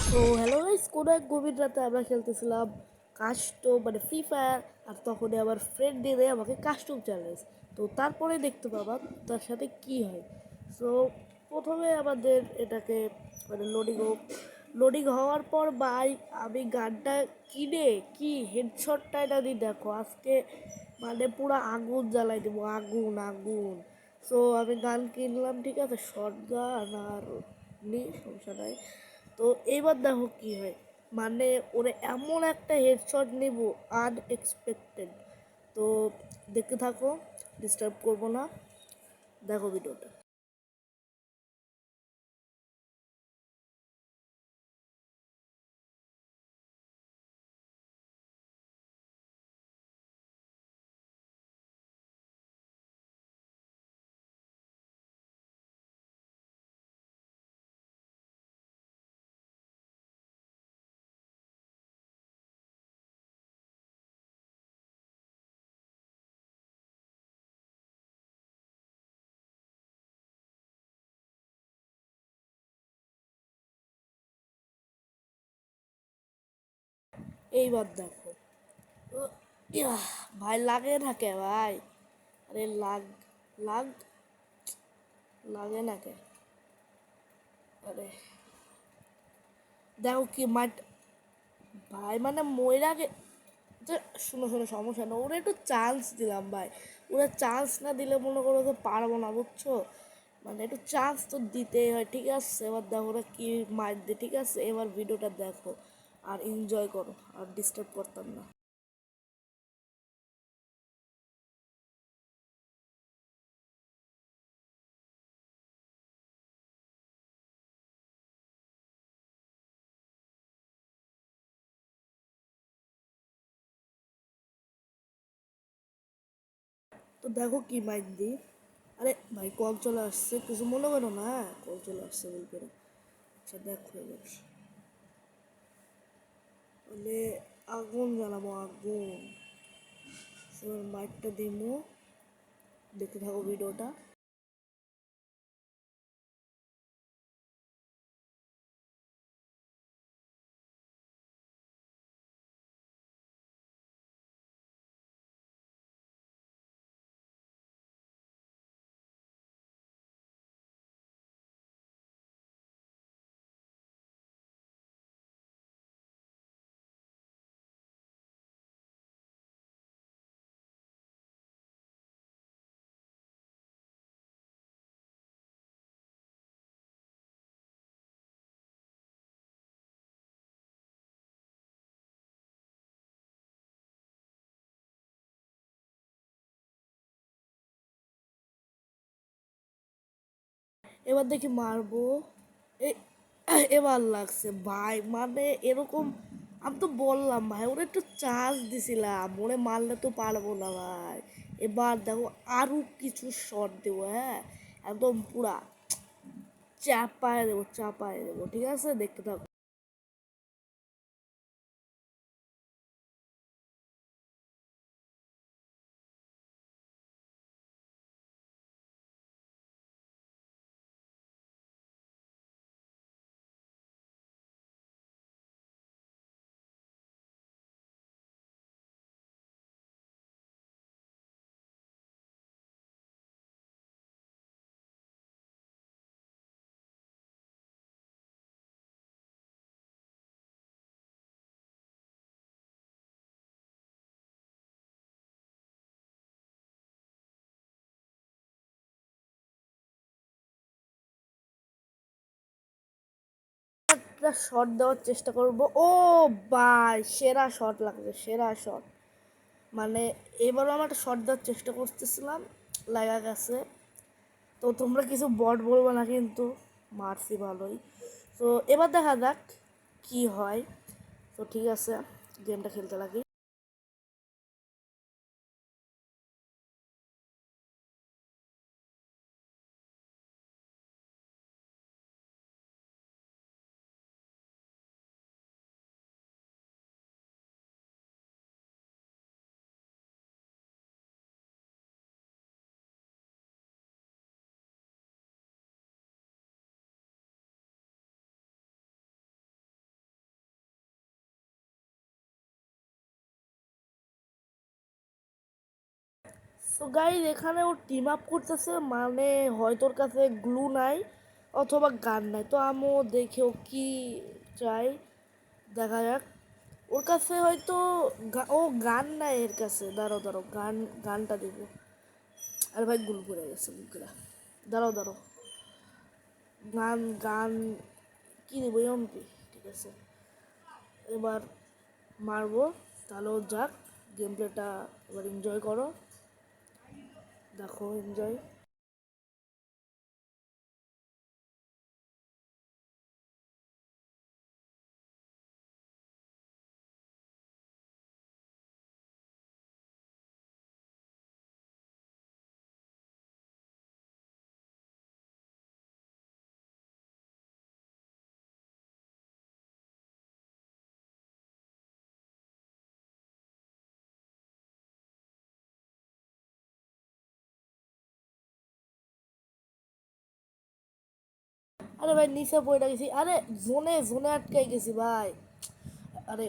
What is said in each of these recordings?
So hello guys, কোনো এক গভীর রাতে আমরা খেলতেছিলাম কাস্টম মানে ফ্রি ফায়ার। আর তখনই আমার ফ্রেন্ড দিয়ে দেয় আমাকে কাস্টম চ্যালেঞ্জ। তো তারপরে দেখতে পাবা তার সাথে কি হয়। সো প্রথমে আমাদের এটাকে মানে লোডিং হওয়ার পর ভাই আমি গানটা কিনে কি হেডশটটা এটা দিয়ে দেখো আজকে মানে পুরো আগুন জ্বালাই দেবো, আগুন আগুন। সো আমি গান কিনলাম, ঠিক আছে, শর্ট গান আর নি সমস্যা নাই। তো এইবার দেখো কি হয়, মানে ওরে এমন একটা হেডশট নেব আনএক্সপেক্টেড। তো দেখতে থাকো, ডিস্টার্ব করবো না, দেখো ভিডিওটা। এইবার দেখো, ও, ইয়াহ, ভাই লাগে না কে ভাই? আরে লাগ লাগে না কে? আরে দেখো কি মাঠ, ভাই মানে ময়রাকে যে, শুনো শুনো, সমস্যা না, ওরা একটু চান্স দিলাম ভাই। ওরা চান্স না দিলে মনে করো তো পারবো না, বুঝছো? মানে একটু চান্স তো দিতেই হয়, ঠিক আছে? এবার দেখো ওরা কি মার দিয়ে, ঠিক আছে? এবার ভিডিওটা দেখো আর এনজয় করো, আর ডিস্টার্ব করতাম না। তো দেখো কি মাইর দিই। আরে ভাই কল চলে আসছে, কিছু মনে করো না, হ্যাঁ? কল চলে আসছে বল করে। আচ্ছা দেখো এবার, মানে আগুন জ্বালাবো, আগুন। এবার মাইকটা দিমু, দেখতে থাকো ভিডিওটা। এবার দেখি মারবো। এ- এবার লাগছে ভাই, মানে এরকম। আমি তো বললাম ভাই, ওরা একটু চান্স দিছিলাম, ওরে মারলে তো পারবো না ভাই। এবার দেখো আরো কিছু শট দেবো, হ্যাঁ, একদম পুরা চাপায় দেবো, চাপায় দেবো, ঠিক আছে? দেখতে থাকো। একটা শট দেওয়ার চেষ্টা করব। ও ভাই, সেরা শট লাগবে, সেরা শট। মানে এবারও আমার একটা শট দেওয়ার চেষ্টা করতেছিলাম, লাগা গেছে। তো তোমরা কিছু বট বলবো না কিন্তু, মারছি ভালোই। তো এবার দেখা যাক কি হয়। তো ঠিক আছে, গেমটা খেলতে লাগি। তো গাইজ এখানে ও টিম আপ করতেছে, মানে হয়তো ওর কাছে গ্লু নাই অথবা গান নাই। তো আমিও দেখে ও কি চাই, দেখা যাক। ওর কাছে হয়তো ও গান নাই এর কাছে। দাঁড়াও দাঁড়াও, গানটা দিব। আরে ভাই গুল করে গেছে মুখরা। দাঁড়াও দাঁড়াও, গান গান কি দেবো? এমপি, ঠিক আছে। এবার মারবো, তাহলেও যাক। গেম প্লেটা এবার এনজয় করো, দেখো এনজয়। আরে ভাই নিচে পড়ে গেছি, আরে জোনে জোনে আটকাই গেছি ভাই। আরে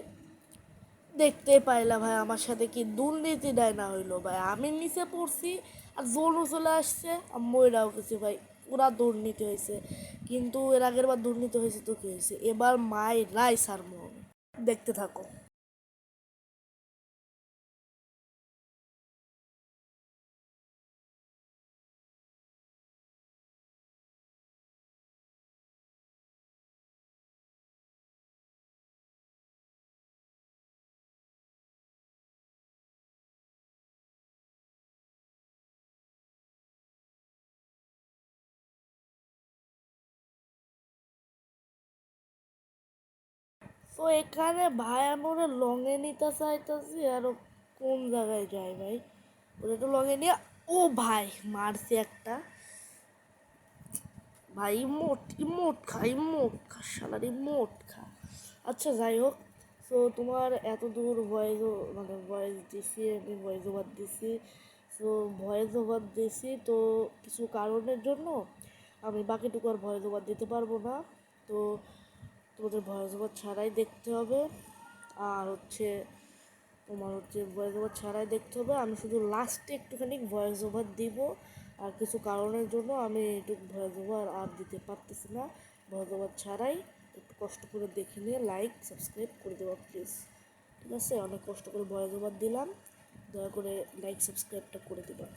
দেখতে পাইলা ভাই আমার সাথে কি দুর্নীতি দেয় না হইলো ভাই। আমি নিচে পড়ছি আর জোনও চলে আসছে, আর মইরাও গেছি ভাই। পুরা দুর্নীতি হয়েছে। কিন্তু এর আগের বার দুর্নীতি হয়েছে তো কি হয়েছে, এবার মাই রাই সারমো আমি। দেখতে থাকো। তো এখানে ভাই আমি ওরা লঙে নিতে চাইতেছি, আর ও কোন জায়গায় যায় ভাই? ওরা তো লঙে নিয়ে, ও ভাই মারছি একটা। ভাই ইমোট ইমোট খা, ইমোট খা, শালার ইমোট খা। আচ্ছা যাই হোক। তো তোমার এত দূর ভয়েস, মানে ভয়েস দিছি, আমি ভয়েস ওভার দিছি। তো ভয়েস ওভার দিছি তো কিছু কারণের জন্য আমি বাকিটুকু আর ভয়েস ওভার দিতে পারবো না। তো তোমাদের ভয়েস ওভার ছাড়াই দেখতে হবে। আর হচ্ছে তোমার হচ্ছে ভয়েস ওভার ছাড়াই দেখতে হবে। আমি শুধু লাস্টে একটুখানি ভয়েস ওভার দিব। আর কিছু কারণের জন্য আমি একটু ভয়েস ওভার আর দিতে পারতেছি না। ভয়েস ওভার ছাড়াই একটু কষ্ট করে দেখে নিয়ে লাইক সাবস্ক্রাইব করে দেওয়া প্লিজ। ঠিক আছে, অনেক কষ্ট করে ভয়েস ওভার দিলাম, দয়া করে লাইক সাবস্ক্রাইবটা করে দেবা।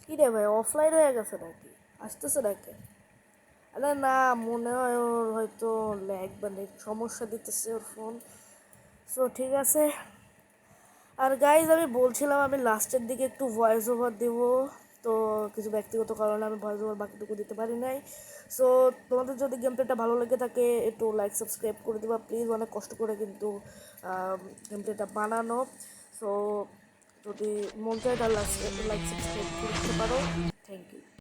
কি রে ভাই অফলাইন হয়ে গেছে নাকি? আসতেছে নাকি? আরে না, মনে হয় ওর হয়তো ল্যাগ মানে সমস্যা দিতেছে ওর ফোন। সো ঠিক আছে। আর গাইজ আমি বলছিলাম আমি লাস্টের দিকে একটু ভয়েস ওভার দেবো, তো কিছু ব্যক্তিগত কারণে আমি ভয়েস ওভার বাকিটুকু দিতে পারি নাই। সো তোমাদের যদি গেম প্লেটা ভালো লেগে থাকে একটু লাইক সাবস্ক্রাইব করে দেবা প্লিজ, অনেক কষ্ট করে কিন্তু গেম প্লেটা বানানো। সো যদি মন চায় তাহলে লাইক সাবস্ক্রাইব করে দিতে পারো। Thank you.